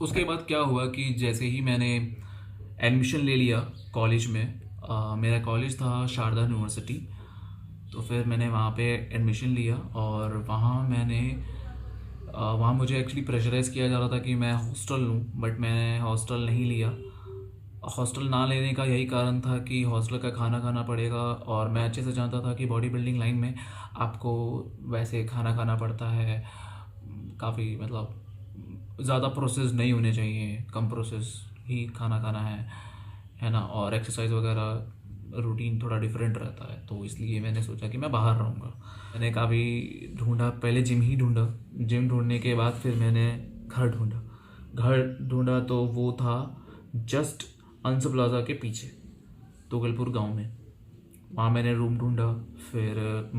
उसके बाद क्या हुआ कि जैसे ही मैंने एडमिशन ले लिया कॉलेज में, मेरा कॉलेज था शारदा यूनिवर्सिटी। तो फिर मैंने वहाँ पे एडमिशन लिया और वहाँ मुझे एक्चुअली प्रेशराइज़ किया जा रहा था कि मैं हॉस्टल लूँ, बट मैंने हॉस्टल नहीं लिया। हॉस्टल ना लेने का यही कारण था कि हॉस्टल का खाना खाना पड़ेगा, और मैं अच्छे से जानता था कि बॉडी बिल्डिंग लाइन में आपको वैसे खाना खाना पड़ता है, काफ़ी मतलब ज़्यादा प्रोसेस नहीं होने चाहिए, कम प्रोसेस ही खाना खाना है ना। और एक्सरसाइज वगैरह रूटीन थोड़ा डिफरेंट रहता है, तो इसलिए मैंने सोचा कि मैं बाहर रहूँगा। मैंने काफ़ी ढूंढा, पहले जिम ही ढूंढा। जिम ढूंढने के बाद फिर मैंने घर ढूंढा तो वो था जस्ट अंश प्लाजा के पीछे, तुगलपुर गांव में। वहाँ मैंने रूम ढूंढा, फिर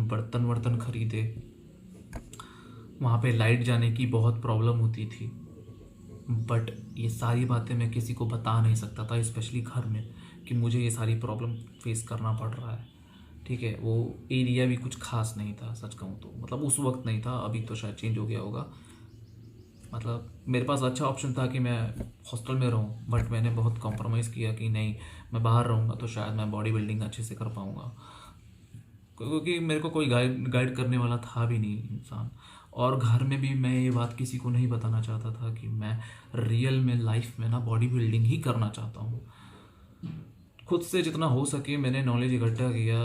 बर्तन वर्तन खरीदे। वहाँ पे लाइट जाने की बहुत प्रॉब्लम होती थी, बट ये सारी बातें मैं किसी को बता नहीं सकता था, स्पेशली घर में, कि मुझे ये सारी प्रॉब्लम फेस करना पड़ रहा है। ठीक है, वो एरिया भी कुछ खास नहीं था, सच कहूँ तो। मतलब उस वक्त नहीं था, अभी तो शायद चेंज हो गया होगा। मतलब मेरे पास अच्छा ऑप्शन था कि मैं हॉस्टल में रहूं, बट मैंने बहुत कॉम्प्रोमाइज़ किया कि नहीं, मैं बाहर रहूँगा तो शायद मैं बॉडी बिल्डिंग अच्छे से कर पाऊँगा, क्योंकि मेरे को कोई गाइड करने वाला था भी नहीं इंसान। और घर में भी मैं ये बात किसी को नहीं बताना चाहता था कि मैं रियल में लाइफ में ना बॉडी बिल्डिंग ही करना चाहता हूँ। खुद से जितना हो सके मैंने नॉलेज इकट्ठा किया,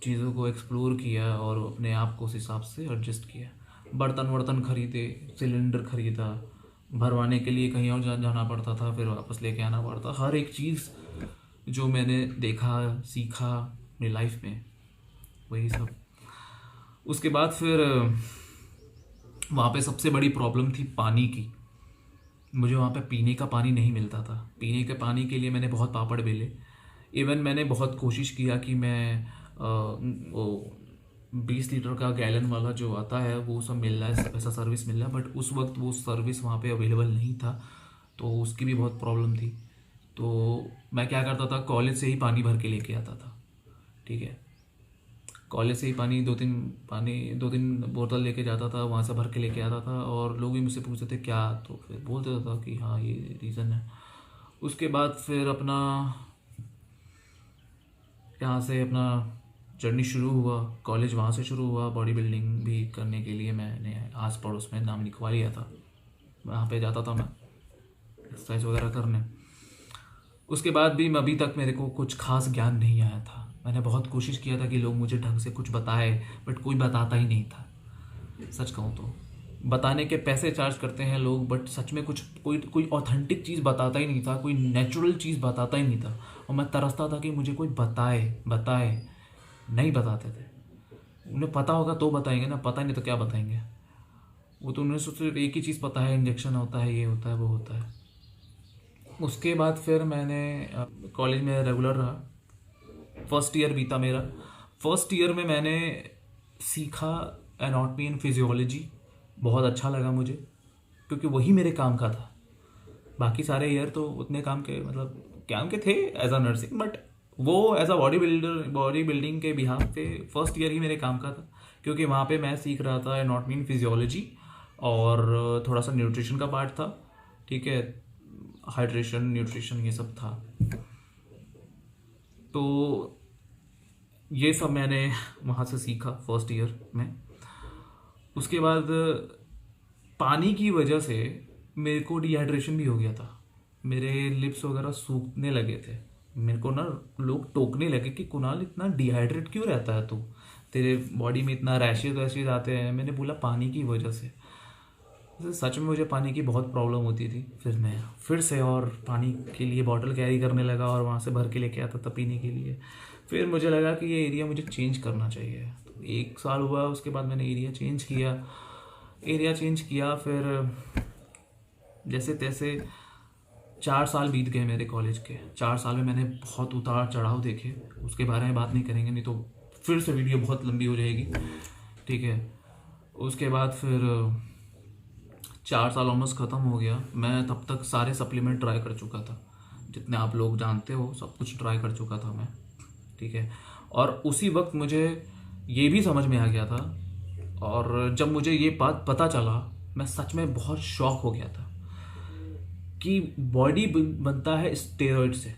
चीज़ों को एक्सप्लोर किया और अपने आप को उस हिसाब से एडजस्ट किया। बर्तन वर्तन खरीदे, सिलेंडर खरीदा, भरवाने के लिए कहीं और जाना पड़ता था, फिर वापस लेके आना पड़ता। हर एक चीज़ जो मैंने देखा सीखा अपनी लाइफ में, वही सब। उसके बाद फिर वहाँ पे सबसे बड़ी प्रॉब्लम थी पानी की। मुझे वहाँ पे पीने का पानी नहीं मिलता था। पीने के पानी के लिए मैंने बहुत पापड़ बेले। इवन मैंने बहुत कोशिश किया कि मैं वो 20 लीटर का गैलन वाला जो आता है वो सब मिल रहा है, ऐसा सर्विस मिल रहा है, बट उस वक्त वो सर्विस वहाँ पे अवेलेबल नहीं था, तो उसकी भी बहुत प्रॉब्लम थी। तो मैं क्या करता था, कॉलेज से ही पानी भर के लेके आता था। ठीक है, कॉलेज से ही दो तीन बोतल लेके जाता था, वहाँ से भर के लेके आता था, और लोग भी मुझसे पूछते थे क्या, तो फिर बोल देता था कि हाँ ये रीज़न है। उसके बाद फिर अपना यहाँ से अपना जर्नी शुरू हुआ, कॉलेज वहाँ से शुरू हुआ। बॉडी बिल्डिंग भी करने के लिए मैंने आस पड़ोस में नाम लिखवा लिया था, वहाँ पे जाता था मैं एक्सरसाइज वगैरह करने। उसके बाद भी अभी तक मेरे को कुछ खास ज्ञान नहीं आया था। मैंने बहुत कोशिश किया था कि लोग मुझे ढंग से कुछ बताए, बट कोई बताता ही नहीं था। सच कहूँ तो बताने के पैसे चार्ज करते हैं लोग, बट सच में कुछ कोई ऑथेंटिक चीज़ बताता ही नहीं था, कोई नेचुरल चीज़ बताता ही नहीं था। और मैं तरसता था कि मुझे कोई बताए, नहीं बताते थे। उन्हें पता होगा तो बताएंगे ना, पता नहीं तो क्या बताएंगे। वो तो उन्हें सिर्फ एक ही चीज़ पता है, इंजेक्शन होता है, ये होता है, वो होता है। उसके बाद फिर मैंने कॉलेज में रेगुलर रहा। फर्स्ट ईयर बीता मेरा। फर्स्ट ईयर में मैंने सीखा एनाटॉमी एंड फिजियोलॉजी। बहुत अच्छा लगा मुझे, क्योंकि वही मेरे काम का था। बाकी सारे ईयर तो उतने काम के थे एज अ नर्सिंग, बट वो एज अ बॉडी बिल्डिंग के बिहाफ पे फर्स्ट ईयर ही मेरे काम का था, क्योंकि वहाँ पे मैं सीख रहा था एनाटॉमी एंड फिजियोलॉजी, और थोड़ा सा न्यूट्रिशन का पार्ट था। ठीक है, हाइड्रेशन, न्यूट्रिशन, ये सब था। तो ये सब मैंने वहाँ से सीखा फर्स्ट ईयर में। उसके बाद पानी की वजह से मेरे को डिहाइड्रेशन भी हो गया था। मेरे लिप्स वगैरह सूखने लगे थे। मेरे को ना लोग टोकने लगे कि कुणाल इतना डिहाइड्रेट क्यों रहता है तू, तेरे बॉडी में इतना रैशेज वैशेज आते हैं। मैंने बोला पानी की वजह से। सच में मुझे पानी की बहुत प्रॉब्लम होती थी। फिर मैं फिर से और पानी के लिए बॉटल कैरी करने लगा, और वहाँ से भर के लेके आता था पीने के लिए। फिर मुझे लगा कि ये एरिया मुझे चेंज करना चाहिए। तो 1 साल हुआ, उसके बाद मैंने एरिया चेंज किया। फिर जैसे तैसे 4 साल बीत गए मेरे कॉलेज के। 4 साल में मैंने बहुत उतार चढ़ाव देखे, उसके बारे में बात नहीं करेंगे, नहीं तो फिर से वीडियो बहुत लंबी हो जाएगी। ठीक है, उसके बाद फिर 4 साल ऑलमोस्ट ख़त्म हो गया। मैं तब तक सारे सप्लीमेंट ट्राई कर चुका था, जितने आप लोग जानते हो सब कुछ ट्राई कर चुका था मैं। ठीक है, और उसी वक्त मुझे ये भी समझ में आ गया था, और जब मुझे ये बात पता चला मैं सच में बहुत शॉक हो गया था कि बॉडी बनता है स्टेरॉइड से।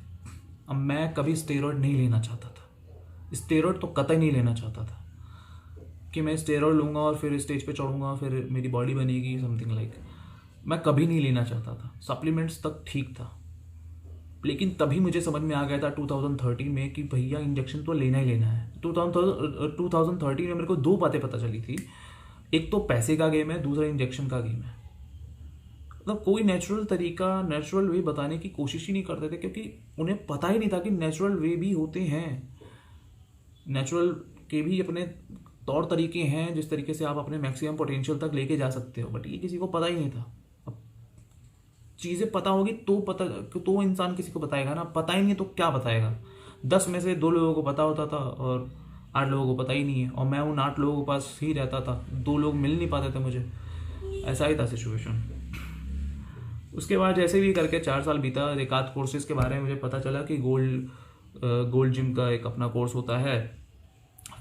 अब मैं कभी स्टेरॉइड नहीं लेना चाहता था, स्टेरॉइड तो कतई नहीं लेना चाहता था कि मैं स्टेरॉइड लूँगा और फिर स्टेज पे चढ़ूँगा फिर मेरी बॉडी बनेगी, समथिंग लाइक। मैं कभी नहीं लेना चाहता था। सप्लीमेंट्स तक ठीक था, लेकिन तभी मुझे समझ में आ गया था 2013 में कि भैया इंजेक्शन तो लेना ही लेना है। 2013 में मेरे को दो बातें पता चली थी, एक तो पैसे का गेम है, दूसरा इंजेक्शन का गेम है। मतलब कोई नेचुरल तरीका, नेचुरल वे बताने की कोशिश ही नहीं करते थे, क्योंकि उन्हें पता ही नहीं था कि नेचुरल वे भी होते हैं, नेचुरल के भी अपने तौर तरीके हैं जिस तरीके से आप अपने मैक्सिमम पोटेंशियल तक लेके जा सकते हो। बट ये किसी को पता ही नहीं था। अब चीज़ें पता होगी तो इंसान किसी को बताएगा ना, पता ही नहीं तो क्या बताएगा। 10 में से 2 लोगों को पता होता था और 8 लोगों को पता ही नहीं है, और मैं उन 8 लोगों के पास ही रहता था, 2 लोग मिल नहीं पाते थे मुझे। ऐसा ही था सिचुएशन। उसके बाद जैसे भी करके 4 साल बीता, एक आध कोर्सेज के बारे में मुझे पता चला कि गोल्ड जिम का एक अपना कोर्स होता है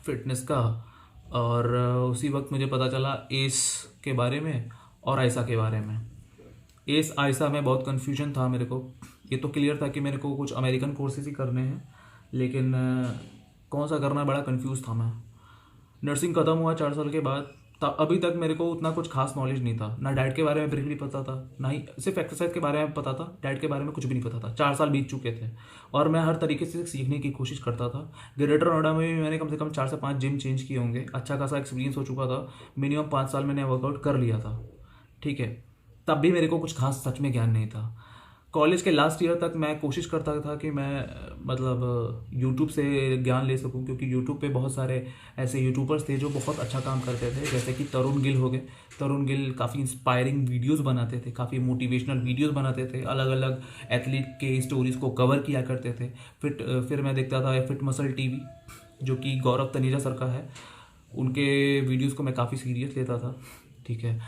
फिटनेस का, और उसी वक्त मुझे पता चला एस के बारे में और आयसा के बारे में। एस आयसा में बहुत कन्फ्यूजन था मेरे को। ये तो क्लियर था कि मेरे को कुछ अमेरिकन कोर्सेज ही करने हैं, लेकिन कौन सा करना, बड़ा कंफ्यूज था मैं। नर्सिंग ख़त्म हुआ 4 साल के बाद, अभी तक मेरे को उतना कुछ खास नॉलेज नहीं था। ना डाइट के बारे में ब्रीफली पता था, ना ही सिर्फ एक्सरसाइज के बारे में पता था, डाइट के बारे में कुछ भी नहीं पता था। 4 साल बीत चुके थे और मैं हर तरीके से सीखने की कोशिश करता था। ग्रेटर नोएडा में भी मैंने कम से कम 4 से 5 जिम चेंज किए होंगे। अच्छा खासा एक्सपीरियंस हो चुका था, मिनिमम 5 साल मैंने वर्कआउट कर लिया था, ठीक है। तब भी मेरे को कुछ खास सच में ज्ञान नहीं था। कॉलेज के लास्ट ईयर तक मैं कोशिश करता था कि मैं मतलब यूट्यूब से ज्ञान ले सकूं, क्योंकि यूट्यूब पे बहुत सारे ऐसे यूट्यूबर्स थे जो बहुत अच्छा काम करते थे, जैसे कि तरुण गिल हो गए। तरुण गिल काफ़ी इंस्पायरिंग वीडियोस बनाते थे, काफ़ी मोटिवेशनल वीडियोस बनाते थे, अलग अलग एथलीट के स्टोरीज़ को कवर किया करते थे। फिर मैं देखता था फिट मसल टीवी, जो कि गौरव तनेजा सर का है, उनके वीडियोज़ को मैं काफ़ी सीरियस लेता था, ठीक है।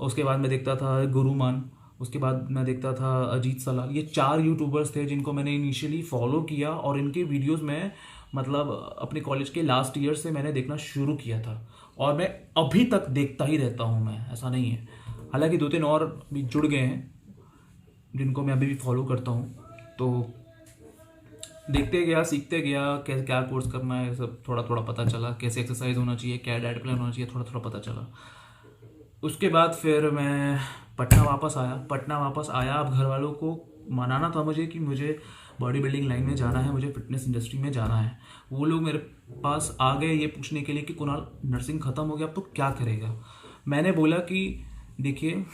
उसके बाद मैं देखता था गुरुमान, उसके बाद मैं देखता था अजीत सलाल। ये 4 यूट्यूबर्स थे जिनको मैंने इनिशियली फॉलो किया, और इनके वीडियोस में मतलब अपने कॉलेज के लास्ट ईयर से मैंने देखना शुरू किया था, और मैं अभी तक देखता ही रहता हूँ मैं, ऐसा नहीं है। हालांकि 2-3 और भी जुड़ गए हैं जिनको मैं अभी भी फॉलो करता हूँ। तो देखते गया, सीखते गया, कैसे क्या कोर्स करना है, सब थोड़ा थोड़ा पता चला। कैसे एक्सरसाइज होना चाहिए, क्या डाइट प्लान होना चाहिए, थोड़ा थोड़ा पता चला। उसके बाद फिर मैं पटना वापस आया। अब घर वालों को मनाना था मुझे कि मुझे बॉडी बिल्डिंग लाइन में जाना है, मुझे फिटनेस इंडस्ट्री में जाना है। वो लोग मेरे पास आ गए ये पूछने के लिए कि कुणाल, नर्सिंग ख़त्म हो गया, अब तो क्या करेगा। मैंने बोला कि देखिए,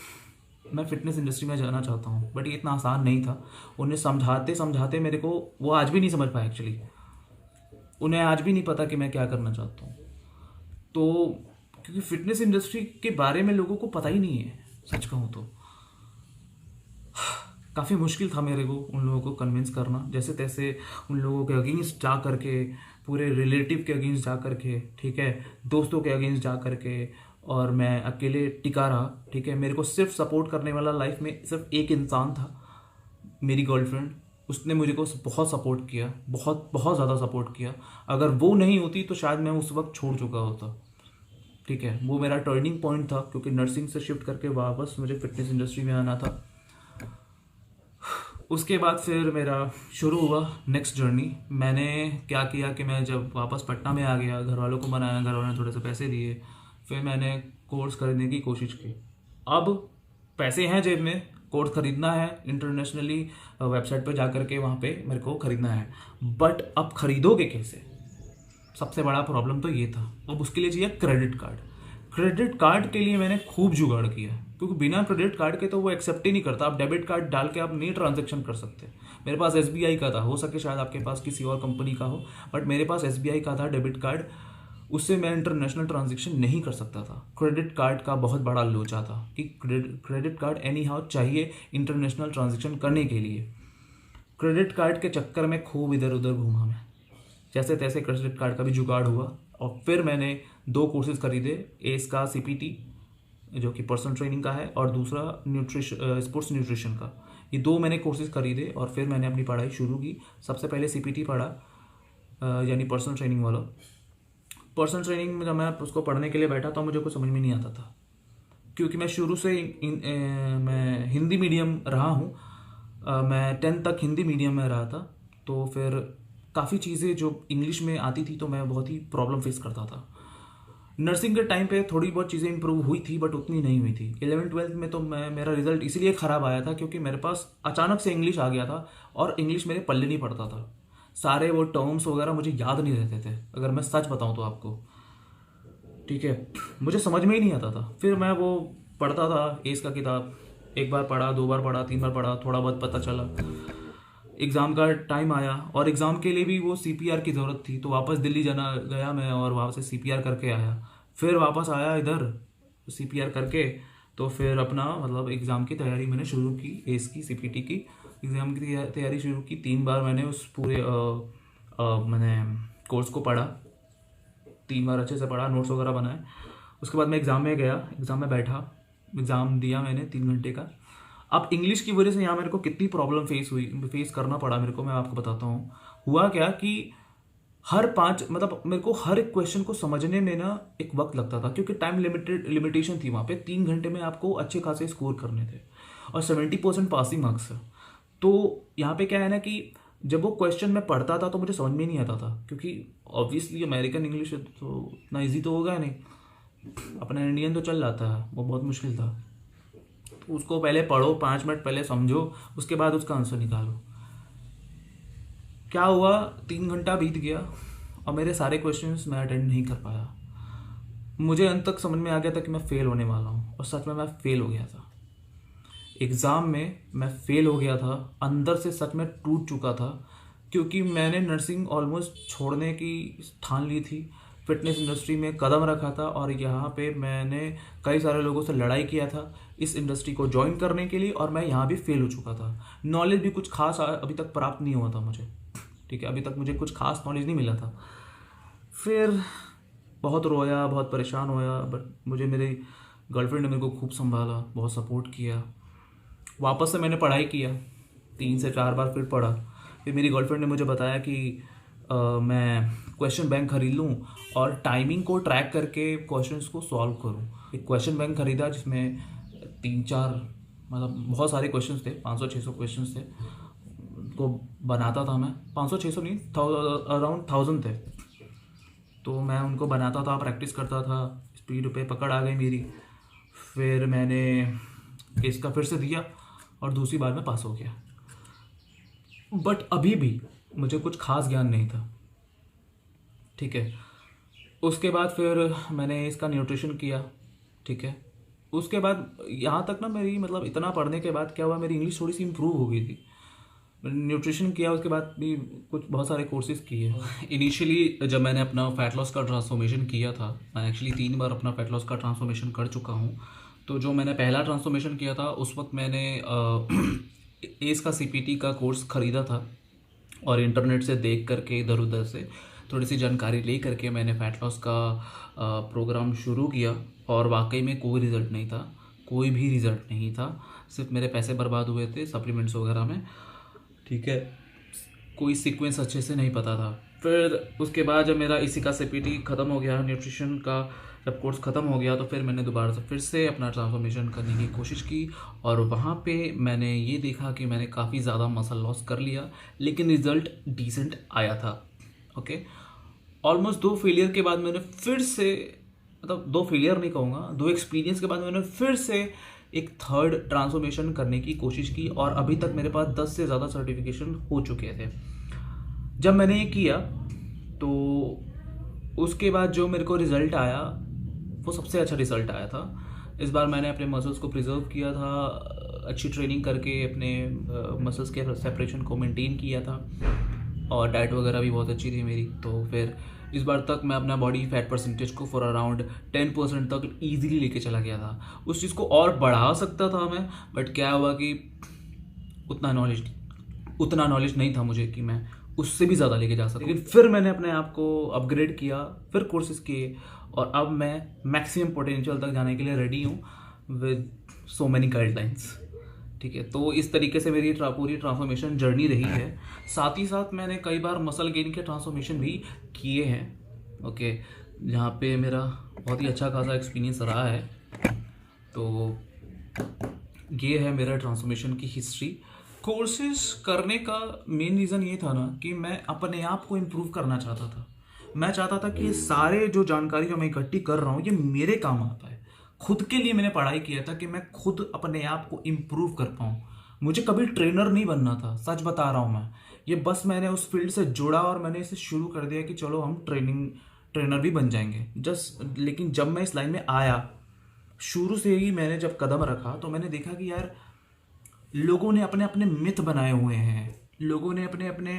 मैं फिटनेस इंडस्ट्री में जाना चाहता हूँ, बट ये इतना आसान नहीं था। उन्हें समझाते समझाते मेरे को, वो आज भी नहीं समझ पाए एक्चुअली। उन्हें आज भी नहीं पता कि मैं क्या करना चाहता हूँ। तो क्योंकि फिटनेस इंडस्ट्री के बारे में लोगों को पता ही नहीं है, सच कहूँ तो काफ़ी मुश्किल था मेरे को उन लोगों को कन्विंस करना। जैसे तैसे उन लोगों के अगेंस्ट जा करके, पूरे रिलेटिव के अगेंस्ट जा करके, ठीक है, दोस्तों के अगेंस्ट जा करके, और मैं अकेले टिका रहा, ठीक है। मेरे को सिर्फ सपोर्ट करने वाला लाइफ में सिर्फ एक इंसान था, मेरी गर्लफ्रेंड। उसने मुझे को बहुत सपोर्ट किया, बहुत बहुत ज़्यादा सपोर्ट किया। अगर वो नहीं होती तो शायद मैं उस वक्त छोड़ चुका होता, ठीक है। वो मेरा टर्निंग पॉइंट था, क्योंकि नर्सिंग से शिफ्ट करके वापस मुझे फिटनेस इंडस्ट्री में आना था। उसके बाद फिर मेरा शुरू हुआ नेक्स्ट जर्नी। मैंने क्या किया कि मैं जब वापस पटना में आ गया, घर वालों को मनाया, घर वालों ने थोड़े से पैसे दिए, फिर मैंने कोर्स खरीदने की कोशिश की। अब पैसे हैं जेब में, कोर्स खरीदना है इंटरनेशनली, वेबसाइट पर जा करके वहाँ पे मेरे को खरीदना है। बट अब खरीदोगे कैसे, सबसे बड़ा प्रॉब्लम तो ये था। अब उसके लिए चाहिए क्रेडिट कार्ड। क्रेडिट कार्ड के लिए मैंने खूब जुगाड़ किया, क्योंकि बिना क्रेडिट कार्ड के तो वो एक्सेप्ट ही नहीं करता। आप डेबिट कार्ड डाल के आप नहीं ट्रांजेक्शन कर सकते। मेरे पास SBI का था, हो सके शायद आपके पास किसी और कंपनी का हो, बट मेरे पास SBI का था डेबिट कार्ड। उससे मैं इंटरनेशनल ट्रांजेक्शन नहीं कर सकता था। क्रेडिट कार्ड का बहुत बड़ा लोचा था कि क्रेडिट कार्ड एनी हाउ चाहिए इंटरनेशनल ट्रांजेक्शन करने के लिए। क्रेडिट कार्ड के चक्कर में खूब इधर उधर घूमा मैं, जैसे तैसे क्रेडिट कार्ड का भी जुगाड़ हुआ। और फिर मैंने 2 कोर्सेज खरीदे, एस का CPT जो कि पर्सनल ट्रेनिंग का है, और दूसरा स्पोर्ट्स न्यूट्रिशन का। ये 2 मैंने कोर्सेज खरीदे और फिर मैंने अपनी पढ़ाई शुरू की। सबसे पहले CPT पढ़ा, यानी पर्सनल ट्रेनिंग वाला। पर्सनल ट्रेनिंग में जब मैं उसको पढ़ने के लिए बैठा तो मुझे कुछ समझ में नहीं आता था, क्योंकि मैं शुरू से मैं हिंदी मीडियम रहा हूँ, मैं 10th तक हिंदी मीडियम में रहा था, तो फिर काफ़ी चीज़ें जो इंग्लिश में आती थी तो मैं बहुत ही प्रॉब्लम फेस करता था। नर्सिंग के टाइम पे थोड़ी बहुत चीज़ें इंप्रूव हुई थी बट उतनी नहीं हुई थी। 11th-12th में तो मेरा रिजल्ट इसीलिए ख़राब आया था क्योंकि मेरे पास अचानक से इंग्लिश आ गया था और इंग्लिश मेरे पल्ले नहीं पड़ता था। सारे वो टर्म्स वगैरह मुझे याद नहीं रहते थे, अगर मैं सच बताऊं तो आपको। ठीक है, मुझे समझ में ही नहीं आता था। फिर मैं वो पढ़ता था एस का किताब, एक बार पढ़ा, 2 बार पढ़ा, 3 बार पढ़ा, थोड़ा बहुत पता चला। एग्ज़ाम का टाइम आया और एग्ज़ाम के लिए भी वो सीपीआर की ज़रूरत थी, तो वापस दिल्ली जाना गया मैं और वहाँ से सीपीआर करके आया। फिर वापस आया इधर सीपीआर करके, तो फिर अपना मतलब एग्ज़ाम की तैयारी मैंने शुरू की, एस की सीपीटी की एग्ज़ाम की तैयारी शुरू की। 3 बार मैंने उस पूरे मैंने कोर्स को पढ़ा, 3 बार अच्छे से पढ़ा, नोट्स वगैरह बनाए। उसके बाद मैं एग्ज़ाम में गया, एग्ज़ाम में बैठा, एग्ज़ाम दिया मैंने 3 घंटे का। अब इंग्लिश की वजह से यहाँ मेरे को कितनी प्रॉब्लम फेस करना पड़ा मेरे को, मैं आपको बताता हूँ। हुआ क्या कि हर 5 मतलब मेरे को हर एक क्वेश्चन को समझने में ना एक वक्त लगता था, क्योंकि टाइम लिमिटेशन थी वहाँ पे। 3 घंटे में आपको अच्छे खासे स्कोर करने थे और 70% पासिंग मार्क्स है। तो यहाँ पे क्या है ना कि जब वो क्वेश्चन मैं पढ़ता था तो मुझे समझ में नहीं आता था, क्योंकि ऑब्वियसली अमेरिकन इंग्लिश है तो इतना ईजी तो होगा नहीं, अपना इंडियन तो चल जाता है, वो बहुत मुश्किल था। तो उसको पहले पढ़ो, 5 मिनट पहले समझो, उसके बाद उसका आंसर निकालो। क्या हुआ, 3 घंटा बीत गया और मेरे सारे क्वेश्चंस मैं अटेंड नहीं कर पाया। मुझे अंत तक समझ में आ गया था कि मैं फेल होने वाला हूँ, और सच में मैं फेल हो गया था। एग्ज़ाम में मैं फेल हो गया था, अंदर से सच में टूट चुका था, क्योंकि मैंने नर्सिंग ऑलमोस्ट छोड़ने की ठान ली थी। फिटनेस इंडस्ट्री में कदम रखा था और यहाँ पे मैंने कई सारे लोगों से लड़ाई किया था इस इंडस्ट्री को ज्वाइन करने के लिए, और मैं यहाँ भी फेल हो चुका था। नॉलेज भी कुछ खास अभी तक प्राप्त नहीं हुआ था मुझे। ठीक है, अभी तक मुझे कुछ खास नॉलेज नहीं मिला था। फिर बहुत रोया, बहुत परेशान होया, बट मुझे मेरी गर्लफ्रेंड ने मेरे को खूब संभाला, बहुत सपोर्ट किया। वापस से मैंने पढ़ाई किया, 3 से 4 बार फिर पढ़ा। फिर मेरी गर्लफ्रेंड ने मुझे बताया कि मैं क्वेश्चन बैंक खरीद लूँ और टाइमिंग को ट्रैक करके क्वेश्चंस को सॉल्व करूँ। एक क्वेश्चन बैंक खरीदा जिसमें 3-4 मतलब बहुत सारे क्वेश्चंस थे, 500-600 क्वेश्चंस थे, को बनाता था मैं। 500-600 नहीं, अराउंड 1000 थे, तो मैं उनको बनाता था, प्रैक्टिस करता था, स्पीड पे पकड़ आ गई मेरी। फिर मैंने इसका फिर से दिया और दूसरी बार में पास हो गया, बट अभी भी मुझे कुछ खास ज्ञान नहीं था। ठीक है, उसके बाद फिर मैंने इसका न्यूट्रिशन किया। ठीक है, उसके बाद यहाँ तक ना मेरी मतलब इतना पढ़ने के बाद क्या हुआ, मेरी इंग्लिश थोड़ी सी इम्प्रूव हो गई थी। मैंने न्यूट्रिशन किया, उसके बाद भी कुछ बहुत सारे कोर्सेज किए। इनिशियली जब मैंने अपना फैट लॉस का ट्रांसफॉर्मेशन किया था, मैं एक्चुअली 3 बार अपना फैट लॉस का ट्रांसफॉर्मेशन कर चुका हूँ। तो जो मैंने पहला ट्रांसफॉर्मेशन किया था उस वक्त मैंने एस का सीपीटी का कोर्स ख़रीदा था और इंटरनेट से देख करके इधर उधर से थोड़ी सी जानकारी ले करके मैंने फ़ैट लॉस का प्रोग्राम शुरू किया, और वाकई में कोई रिज़ल्ट नहीं था, कोई भी रिज़ल्ट नहीं था। सिर्फ मेरे पैसे बर्बाद हुए थे सप्लीमेंट्स वगैरह में। ठीक है, कोई सीक्वेंस अच्छे से नहीं पता था। फिर उसके बाद जब मेरा इसी का सीपीटी ख़त्म हो गया, न्यूट्रिशन का जब कोर्स ख़त्म हो गया, तो फिर मैंने दोबारा से फिर से अपना ट्रांसफॉर्मेशन करने की कोशिश की, और वहाँ पे मैंने ये देखा कि मैंने काफ़ी ज़्यादा मसल लॉस कर लिया, लेकिन रिज़ल्ट डिसेंट आया था। ओके, ऑलमोस्ट 2 फेलियर के बाद मैंने फिर से, मतलब 2 फेलियर नहीं कहूँगा, 2 एक्सपीरियंस के बाद मैंने फिर से एक थर्ड ट्रांसफॉर्मेशन करने की कोशिश की, और अभी तक मेरे पास 10 से ज़्यादा सर्टिफिकेशन हो चुके थे। जब मैंने ये किया तो उसके बाद जो मेरे को रिज़ल्ट आया वो सबसे अच्छा रिज़ल्ट आया था। इस बार मैंने अपने मसल्स को प्रिजर्व किया था, अच्छी ट्रेनिंग करके अपने मसल्स के सेपरेशन को मेंटेन किया था, और डाइट वगैरह भी बहुत अच्छी थी मेरी। तो फिर इस बार तक मैं अपना बॉडी फैट परसेंटेज को फॉर अराउंड 10% तक ईजिली लेके चला गया था। उस चीज़ को और बढ़ा सकता था मैं, बट क्या हुआ कि उतना नॉलेज नहीं था मुझे कि मैं उससे भी ज़्यादा लेके जा सकूं। लेकिन फिर मैंने अपने आप को अपग्रेड किया, फिर कोर्सेज किए, और अब मैं मैक्सिमम पोटेंशियल तक जाने के लिए रेडी हूँ विद सो मैनी गाइडलाइंस। ठीक है, तो इस तरीके से मेरी पूरी ट्रांसफॉर्मेशन जर्नी रही है। साथ ही साथ मैंने कई बार मसल गेन के ट्रांसफॉर्मेशन भी किए हैं। ओके, जहाँ पे मेरा बहुत ही अच्छा खासा एक्सपीरियंस रहा है। तो ये है मेरा ट्रांसफॉर्मेशन की हिस्ट्री। कोर्सेज करने का मेन रीज़न ये था ना कि मैं अपने आप को इम्प्रूव करना चाहता था। मैं चाहता था कि ये सारे जो जानकारी जो मैं इकट्ठी कर रहा हूँ ये मेरे काम आ पाए। खुद के लिए मैंने पढ़ाई किया था कि मैं खुद अपने आप को इम्प्रूव कर पाऊँ। मुझे कभी ट्रेनर नहीं बनना था, सच बता रहा हूँ मैं। ये बस मैंने उस फील्ड से जुड़ा और मैंने इसे शुरू कर दिया कि चलो हम ट्रेनर भी बन जाएंगे जस्ट। लेकिन जब मैं इस लाइन में आया, शुरू से ही मैंने जब कदम रखा तो मैंने देखा कि यार लोगों ने अपने अपने मिथ बनाए हुए हैं। लोगों ने अपने अपने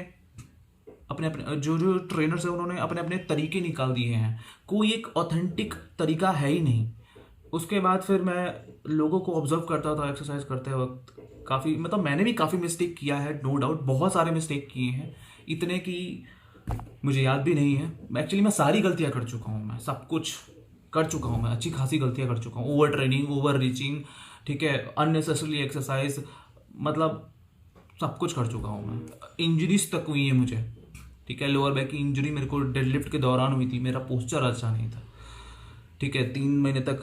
अपने अपने जो जो ट्रेनर्स हैं उन्होंने अपने अपने तरीके निकाल दिए हैं। कोई एक ऑथेंटिक तरीका है ही नहीं। उसके बाद फिर मैं लोगों को ऑब्जर्व करता था एक्सरसाइज करते वक्त। काफ़ी मतलब मैंने भी काफ़ी मिस्टेक किया है, नो डाउट, बहुत सारे मिस्टेक किए हैं, इतने कि मुझे याद भी नहीं है। एक्चुअली मैं सारी गलतियां कर चुका हूँ, मैं सब कुछ कर चुका हूँ, मैं अच्छी खासी गलतियां कर चुका हूँ। ओवर ट्रेनिंग, ओवर रीचिंग, ठीक है, अननेसेसरली एक्सरसाइज, मतलब सब कुछ कर चुका हूँ मैं। इंजरीज तक हुई है मुझे, ठीक है। लोअर बैक की इंजरी मेरे को डेडलिफ्ट के दौरान हुई थी। मेरा पोस्चर अच्छा नहीं था, ठीक है। 3 महीने तक,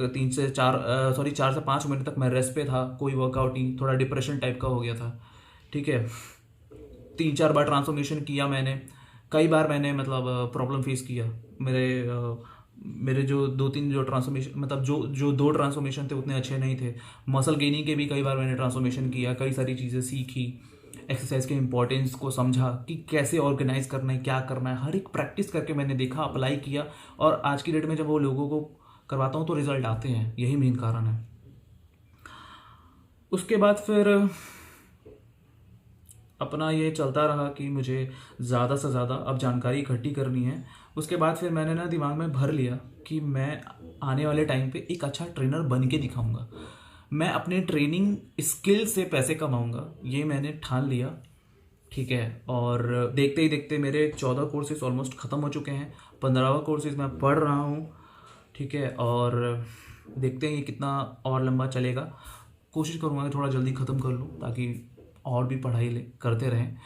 4 से 5 महीने तक मैं रेस्ट पे था, कोई वर्कआउट नहीं, थोड़ा डिप्रेशन टाइप का हो गया था, ठीक है। 3-4 बार ट्रांसफॉर्मेशन किया मैंने, कई बार मैंने मतलब प्रॉब्लम फेस किया। मेरे जो 2-3 जो ट्रांसफॉर्मेशन, मतलब जो 2 ट्रांसफॉर्मेशन थे उतने अच्छे नहीं थे। मसल गेनिंग के भी कई बार मैंने ट्रांसफॉर्मेशन किया, कई सारी चीज़ें सीखी, एक्सरसाइज के इंपॉर्टेंस को समझा कि कैसे ऑर्गेनाइज करना है, क्या करना है, हर एक प्रैक्टिस करके मैंने देखा, अप्लाई किया। और आज की डेट में जब वो लोगों को करवाता हूँ तो रिजल्ट आते हैं, यही मेन कारण है। उसके बाद फिर अपना ये चलता रहा कि मुझे ज़्यादा से ज़्यादा अब जानकारी इकट्ठी करनी है। उसके बाद फिर मैंने ना दिमाग में भर लिया कि मैं आने वाले टाइम पे एक अच्छा ट्रेनर बन के दिखाऊंगा। मैं अपने ट्रेनिंग स्किल से पैसे कमाऊंगा, ये मैंने ठान लिया, ठीक है। और देखते ही देखते मेरे 14 कोर्सेज ऑलमोस्ट ख़त्म हो चुके हैं। 15वां कोर्सेज मैं पढ़ रहा हूँ, ठीक है। और देखते हैं ये कितना और लंबा चलेगा। कोशिश करूँगा कि थोड़ा जल्दी ख़त्म कर लूँ ताकि और भी पढ़ाई करते रहें।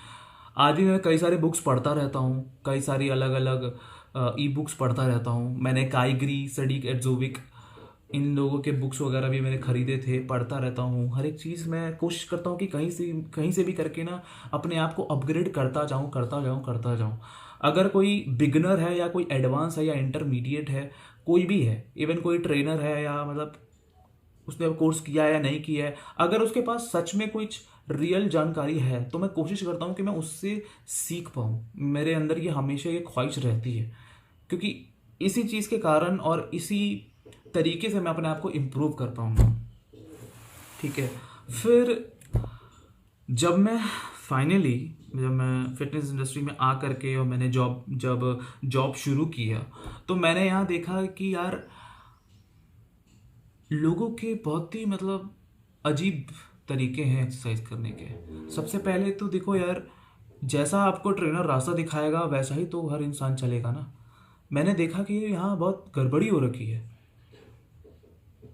आज भी मैं कई सारे बुक्स पढ़ता रहता हूँ, कई सारी अलग अलग ई बुक्स पढ़ता रहता हूँ। मैंने काइगरी, सडीक एड्जोविक, इन लोगों के बुक्स वगैरह भी मैंने खरीदे थे, पढ़ता रहता हूँ। हर एक चीज़ मैं कोशिश करता हूँ कि कहीं से भी करके ना अपने आप को अपग्रेड करता जाऊँ। अगर कोई बिगनर है या कोई एडवांस है या इंटरमीडिएट है, कोई भी है, इवन कोई ट्रेनर है या मतलब उसने कोर्स किया है या नहीं किया है, अगर उसके पास सच में कुछ रियल जानकारी है तो मैं कोशिश करता हूँ कि मैं उससे सीख पाऊँ। मेरे अंदर ये हमेशा ये ख्वाहिश रहती है, क्योंकि इसी चीज़ के कारण और इसी तरीके से मैं अपने आप को इम्प्रूव कर पाऊँगा, ठीक है। फिर जब मैं फिटनेस इंडस्ट्री में आ करके और मैंने जॉब शुरू किया तो मैंने यहाँ देखा कि यार लोगों के बहुत ही मतलब अजीब तरीके हैं एक्सरसाइज करने के। सबसे पहले तो देखो यार, जैसा आपको ट्रेनर रास्ता दिखाएगा वैसा ही तो हर इंसान चलेगा ना। मैंने देखा कि यहाँ बहुत गड़बड़ी हो रखी है।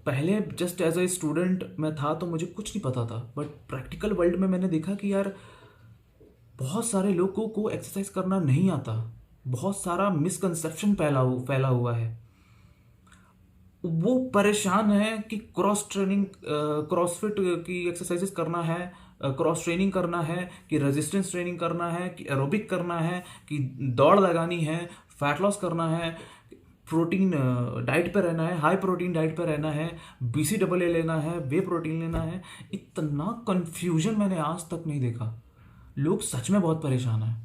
पहले जस्ट एज ए स्टूडेंट मैं था तो मुझे कुछ नहीं पता था, बट प्रैक्टिकल वर्ल्ड में मैंने देखा कि यार बहुत सारे लोगों को एक्सरसाइज करना नहीं आता। बहुत सारा मिसकंसेप्शन फैला हुआ है। वो परेशान है कि क्रॉसफिट की एक्सरसाइजेस करना है, क्रॉस ट्रेनिंग करना है, कि रेजिस्टेंस ट्रेनिंग करना है, कि एरोबिक करना है, कि दौड़ लगानी है, फैट लॉस करना है, प्रोटीन डाइट पे रहना है, हाई प्रोटीन डाइट पे रहना है, BCAA लेना है, वे प्रोटीन लेना है। इतना कंफ्यूजन मैंने आज तक नहीं देखा। लोग सच में बहुत परेशान हैं।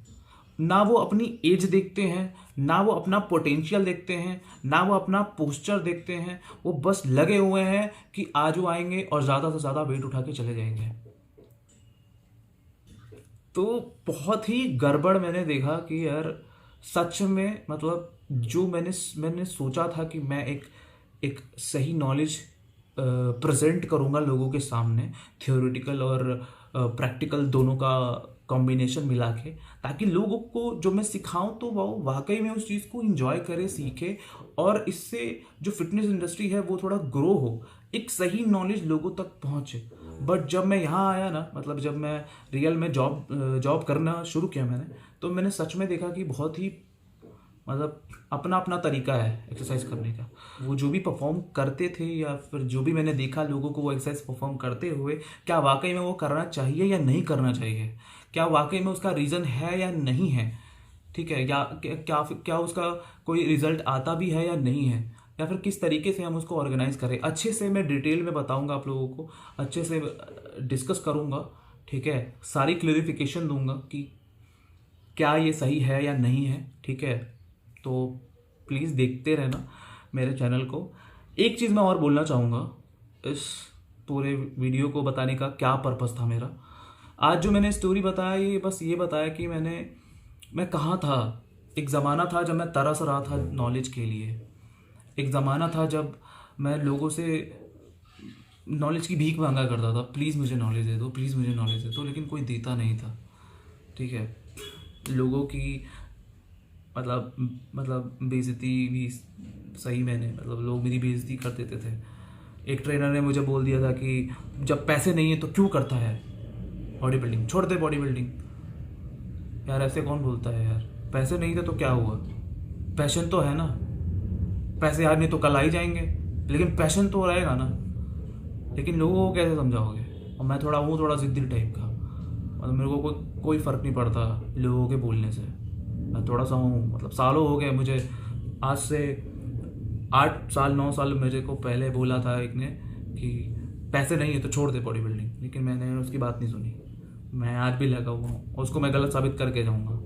ना वो अपनी एज देखते हैं, ना वो अपना पोटेंशियल देखते हैं, ना वो अपना पोस्चर देखते हैं। वो बस लगे हुए हैं कि आज वो आएंगे और ज़्यादा से ज़्यादा वेट उठा के चले जाएंगे। तो बहुत ही गड़बड़ मैंने देखा कि यार सच में मतलब जो मैंने सोचा था कि मैं एक सही नॉलेज प्रेजेंट करूँगा लोगों के सामने, थियोरेटिकल और प्रैक्टिकल दोनों का कॉम्बिनेशन मिला के, ताकि लोगों को जो मैं सिखाऊं तो वो वाकई में उस चीज़ को एंजॉय करे, सीखे, और इससे जो फिटनेस इंडस्ट्री है वो थोड़ा ग्रो हो, एक सही नॉलेज लोगों तक पहुंचे। बट जब मैं यहाँ आया ना, मतलब जब मैं रियल में जॉब करना शुरू किया मैंने, तो मैंने सच में देखा कि बहुत ही मतलब अपना अपना तरीका है एक्सरसाइज करने का। वो जो भी परफॉर्म करते थे या फिर जो भी मैंने देखा लोगों को वो एक्सरसाइज परफॉर्म करते हुए, क्या वाकई में वो करना चाहिए या नहीं करना चाहिए, क्या वाकई में उसका रीज़न है या नहीं है, ठीक है, या क्या उसका कोई रिजल्ट आता भी है या नहीं है, या फिर किस तरीके से हम उसको ऑर्गेनाइज करें, अच्छे से मैं डिटेल में बताऊंगा आप लोगों को, अच्छे से डिस्कस करूंगा, ठीक है, सारी क्लेरिफिकेशन दूंगा कि क्या ये सही है या नहीं है, ठीक है। तो प्लीज़ देखते रहना मेरे चैनल को। एक चीज़ मैं और बोलना चाहूँगा, इस पूरे वीडियो को बताने का क्या पर्पस था मेरा। आज जो मैंने स्टोरी बताया ये बस ये बताया कि मैं कहाँ था। एक ज़माना था जब मैं तरस रहा था नॉलेज के लिए। एक ज़माना था जब मैं लोगों से नॉलेज की भीख मांगा करता था, प्लीज़ मुझे नॉलेज दे दो, प्लीज़ मुझे नॉलेज दे दो, लेकिन कोई देता नहीं था, ठीक है। लोगों की मतलब बेइज्जती भी सही मैंने, मतलब लोग मेरी बेइज्जती कर देते थे। एक ट्रेनर ने मुझे बोल दिया था कि जब पैसे नहीं है तो क्यों करता है बॉडी बिल्डिंग, छोड़ दे बॉडी बिल्डिंग। यार ऐसे कौन बोलता है यार, पैसे नहीं थे तो क्या हुआ, पैशन तो है ना। पैसे आज नहीं तो कल आ ही जाएंगे, लेकिन पैशन तो रहेगा ना। लेकिन लोगों को कैसे समझाओगे। और मैं थोड़ा ज़िद्दी टाइप का, मतलब मेरे को कोई फ़र्क नहीं पड़ता लोगों के बोलने से। मैं थोड़ा सा हूँ, मतलब सालों हो गए मुझे, आज से 8 साल 9 साल मेरे को पहले बोला था एक ने कि पैसे नहीं है तो छोड़ दे बॉडी बिल्डिंग, लेकिन मैंने उसकी बात नहीं सुनी। मैं आज भी लगा हुआ हूँ और उसको मैं गलत साबित करके जाऊँगा,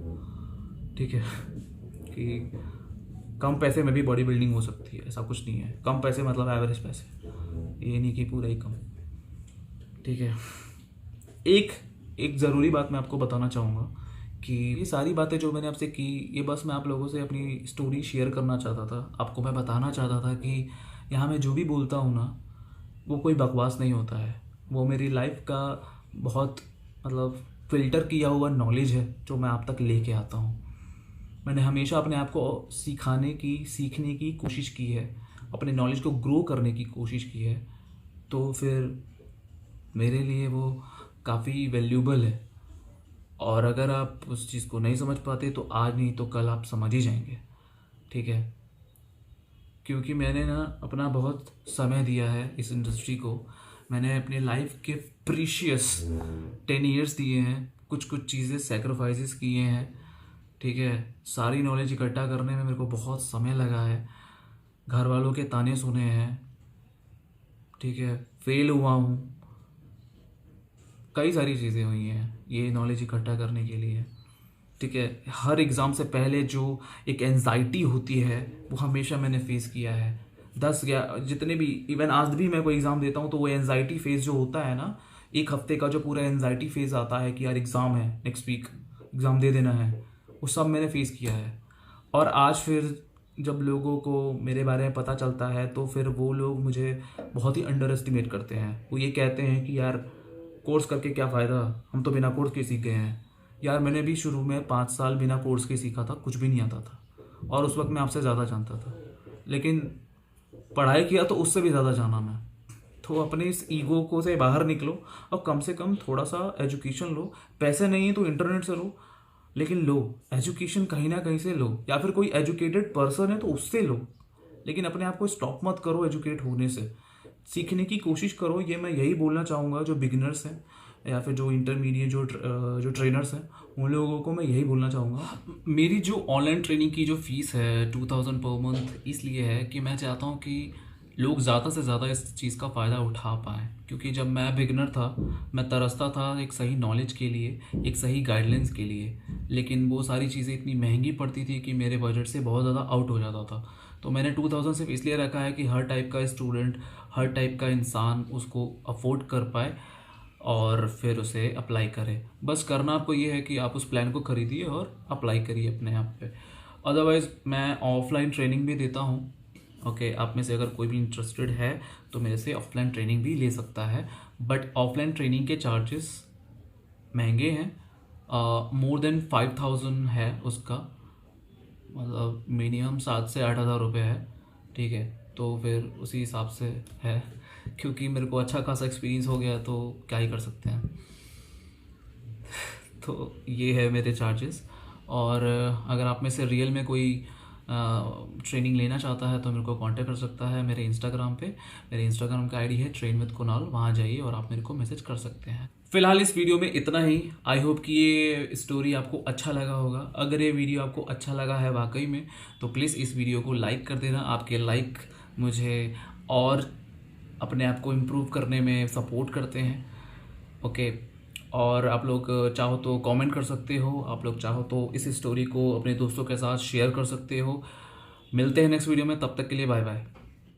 ठीक है। कि कम पैसे में भी बॉडी बिल्डिंग हो सकती है, ऐसा कुछ नहीं है। कम पैसे मतलब एवरेज पैसे, ये नहीं कि पूरा ही कम, ठीक है। एक ज़रूरी बात मैं आपको बताना चाहूँगा कि ये सारी बातें जो मैंने आपसे की, ये बस मैं आप लोगों से अपनी स्टोरी शेयर करना चाहता था। आपको मैं बताना चाहता था कि यहाँ मैं जो भी बोलता हूँ ना, वो कोई बकवास नहीं होता है। वो मेरी लाइफ का बहुत मतलब फ़िल्टर किया हुआ नॉलेज है जो मैं आप तक लेके आता हूँ। मैंने हमेशा अपने आप को सीखने की कोशिश की है, अपने नॉलेज को ग्रो करने की कोशिश की है। तो फिर मेरे लिए वो काफ़ी वैल्यूबल है। और अगर आप उस चीज़ को नहीं समझ पाते तो आज नहीं तो कल आप समझ ही जाएंगे, ठीक है। क्योंकि मैंने ना अपना बहुत समय दिया है इस इंडस्ट्री को। मैंने अपने लाइफ के प्रीशियस 10 ईयर्स दिए हैं, कुछ चीज़ें सेक्रीफाइसेस किए हैं, ठीक है। सारी नॉलेज इकट्ठा करने में मेरे को बहुत समय लगा है, घर वालों के ताने सुने हैं, ठीक है, फेल हुआ हूँ, कई सारी चीज़ें हुई हैं ये नॉलेज इकट्ठा करने के लिए, ठीक है। हर एग्ज़ाम से पहले जो एक एंजाइटी होती है वो हमेशा मैंने फेस किया है। जितने भी, इवन आज भी मैं कोई एग्ज़ाम देता हूँ तो वो एंजाइटी फेज़ जो होता है ना, एक हफ्ते का जो पूरा एंजाइटी फेज़ आता है कि यार एग्ज़ाम है, नेक्स्ट वीक एग्ज़ाम दे देना है, वो सब मैंने फेस किया है। और आज फिर जब लोगों को मेरे बारे में पता चलता है तो फिर वो लोग मुझे बहुत ही अंडर एस्टिमेट करते हैं। वो ये कहते हैं कि यार कोर्स करके क्या फ़ायदा, हम तो बिना कोर्स के सीख गए हैं। यार मैंने भी शुरू में 5 साल बिना कोर्स के सीखा था, कुछ भी नहीं आता था, और उस वक्त मैं आपसे ज़्यादा जानता था, लेकिन पढ़ाई किया तो उससे भी ज़्यादा जाना मैं। तो अपने इस ईगो को से बाहर निकलो और कम से कम थोड़ा सा एजुकेशन लो। पैसे नहीं है तो इंटरनेट से लो, लेकिन लो एजुकेशन कहीं ना कहीं से लो, या फिर कोई एजुकेटेड पर्सन है तो उससे लो, लेकिन अपने आप को स्टॉप मत करो एजुकेट होने से। सीखने की कोशिश करो, ये मैं यही बोलना चाहूँगा जो बिगिनर्स हैं या फिर जो इंटरमीडिएट जो ट्रेनर्स हैं उन लोगों को मैं यही बोलना चाहूँगा। मेरी जो ऑनलाइन ट्रेनिंग की जो फ़ीस है 2000 पर मंथ इसलिए है कि मैं चाहता हूँ कि लोग ज़्यादा से ज़्यादा इस चीज़ का फ़ायदा उठा पाएँ। क्योंकि जब मैं बिगिनर था मैं तरसता था एक सही नॉलेज के लिए, एक सही गाइडलाइंस के लिए, लेकिन वो सारी चीज़ें इतनी महंगी पड़ती थी कि मेरे बजट से बहुत ज़्यादा आउट हो जाता था। तो मैंने 2000 सिर्फ इसलिए रखा है कि हर टाइप का स्टूडेंट, हर टाइप का इंसान उसको अफोर्ड कर पाए और फिर उसे अप्लाई करे। बस करना आपको ये है कि आप उस प्लान को ख़रीदिए और अप्लाई करिए अपने आप पे। अदरवाइज़ मैं ऑफलाइन ट्रेनिंग भी देता हूँ, ओके। आप में से अगर कोई भी इंटरेस्टेड है तो मेरे से ऑफलाइन ट्रेनिंग भी ले सकता है, बट ऑफलाइन ट्रेनिंग के चार्जेस महंगे हैं, मोर देन 5000 है उसका, मतलब मिनिमम 7 से 8 हज़ार रुपये है, ठीक है। तो फिर उसी हिसाब से है, क्योंकि मेरे को अच्छा खासा एक्सपीरियंस हो गया तो क्या ही कर सकते हैं। तो ये है मेरे चार्जेस। और अगर आप में से रियल में कोई ट्रेनिंग लेना चाहता है तो मेरे को कांटेक्ट कर सकता है मेरे इंस्टाग्राम पे। मेरे इंस्टाग्राम का आईडी है ट्रेन विद कुणाल, वहाँ जाइए और आप मेरे को मैसेज कर सकते हैं। फिलहाल इस वीडियो में इतना ही। आई होप कि ये स्टोरी आपको अच्छा लगा होगा। अगर ये वीडियो आपको अच्छा लगा है वाकई में, तो प्लीज़ इस वीडियो को लाइक कर देना। आपके लाइक मुझे और अपने आप को इम्प्रूव करने में सपोर्ट करते हैं। ओके, और आप लोग चाहो तो कमेंट कर सकते हो, आप लोग चाहो तो इस स्टोरी को अपने दोस्तों के साथ शेयर कर सकते हो। मिलते हैं नेक्स्ट वीडियो में, तब तक के लिए बाय बाय।